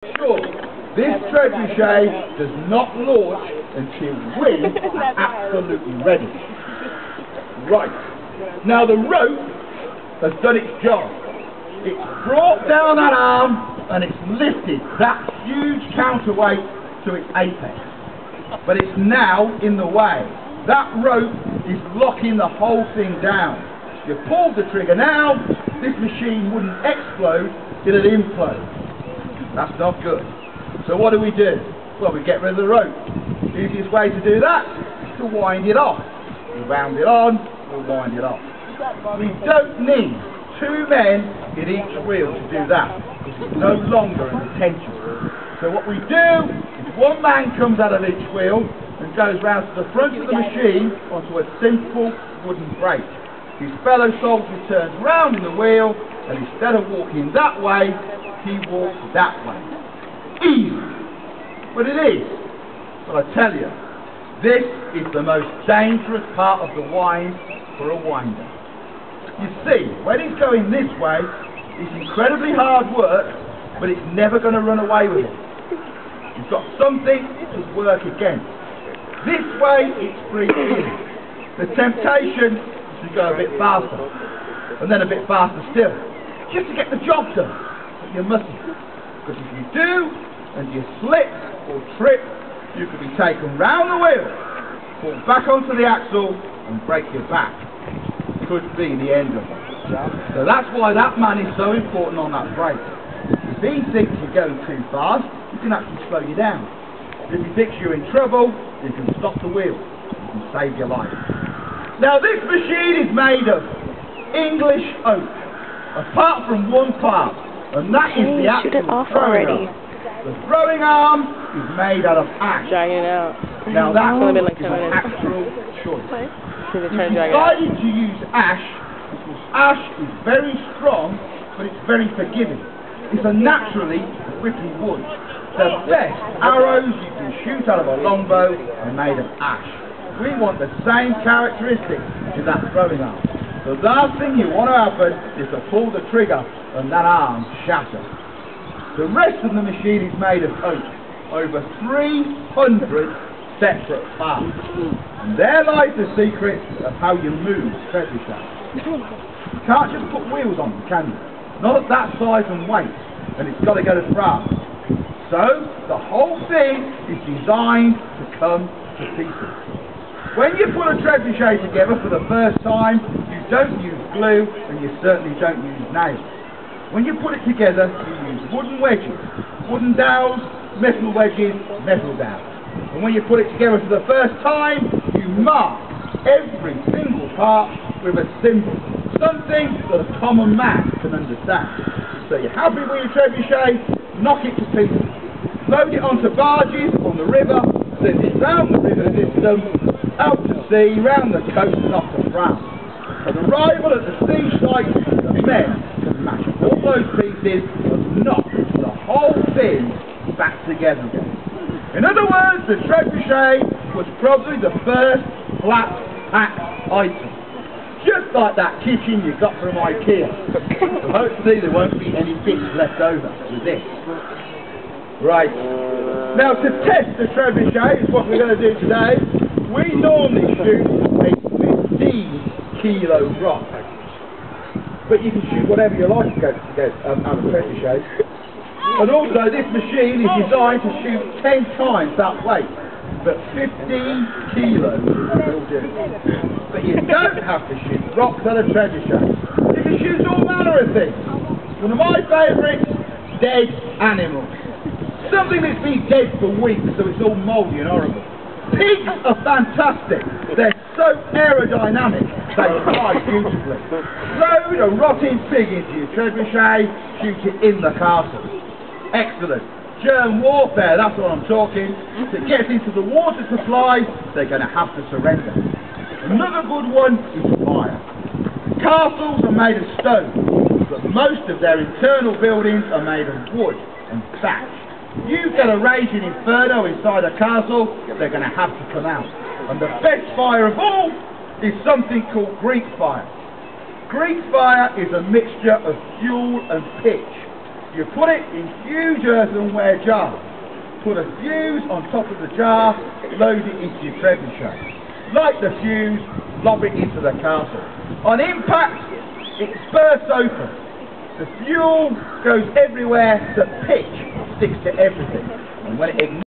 Sure, this trebuchet does not launch until we are absolutely ready. Right, now the rope has done its job. It's brought down that arm and it's lifted that huge counterweight to its apex. But it's now in the way. That rope is locking the whole thing down. You pull the trigger now, this machine wouldn't explode, it'll implode. That's not good. So what do? Well, we get rid of the rope. The easiest way to do that is to wind it off. We wound it on, we'll wind it off. We don't need two men in each wheel to do that, because it's no longer an tension. So what we do is one man comes out of each wheel and goes round to the front of the machine onto a simple wooden brake. His fellow soldier turns round in the wheel, and instead of walking that way, he walks that way. Easy. But it is. But I tell you, this is the most dangerous part of the wind for a winder. You see, when he's going this way, it's incredibly hard work, but it's never going to run away with it. You've got something to work against. This way, it's free feeling. The temptation is to go a bit faster, and then a bit faster still, just to get the job done. But you mustn't, because if you do, and you slip or trip, you could be taken round the wheel, fall back onto the axle, and break your back. Could be the end of it. So that's why that man is so important on that brake. If he thinks you're going too fast, he can actually slow you down. If he thinks you're in trouble, you can stop the wheel. You can save your life. Now this machine is made of English oak, apart from one part, and that is the actual throwing arm. The throwing arm is made out of ash. Dragging it out. Now that is like an actual choice. We've decided to use ash because ash is very strong, but it's very forgiving. It's a naturally whippy wood. The best arrows you can shoot out of a longbow are made of ash. We want the same characteristics as that throwing arm. The last thing you want to happen is to pull the trigger and that arm shatters. The rest of the machine is made of oak, over 300 separate parts. And there lies the secret of how you move trebuchet. You can't just put wheels on them, can you? Not at that size and weight, and it's got to go to front. So, the whole thing is designed to come to pieces. When you put a trebuchet together for the first time, you don't use glue, and you certainly don't use nails. When you put it together, you use wooden wedges, wooden dowels, metal wedges, metal dowels. And when you put it together for the first time, you mark every single part with a symbol, something that a common man can understand. So you're happy with your trebuchet, knock it to pieces. Load it onto barges on the river, send it round the river system, out to sea, round the coast and off to France. At arrival at the sea site, the men can mash all those pieces and knock the whole thing back together again. In other words, the trebuchet was probably the first flat pack item. Just like that kitchen you got from IKEA. So hopefully there won't be any bits left over with this. Right. Now to test the trebuchet is what we're going to do today. We normally shoot a 15-kilo rock. But you can shoot whatever you like to go out of trebuchet. And also this machine is designed to shoot 10 times that weight. But 15 kilos will do. But you don't have to shoot rocks out of trebuchet. You can shoot all manner of things. One of my favourites, dead animals. Something that's been dead for weeks, so it's all mouldy and horrible. Pigs are fantastic. They're so aerodynamic, they fly beautifully. Load a rotting pig into your trebuchet, shoot it in the castle. Excellent. Germ warfare, that's what I'm talking. If it gets into the water supply, they're going to have to surrender. Another good one is fire. Castles are made of stone, but most of their internal buildings are made of wood and thatch. You get a raging inferno inside a castle, they're going to have to come out. And the best fire of all is something called Greek fire. Greek fire is a mixture of fuel and pitch. You put it in huge earthenware jars. Put a fuse on top of the jar, load it into your trebuchet. Light the fuse, lob it into the castle. On impact, it bursts open. The fuel goes everywhere, the pitch sticks to everything. And when it ignites,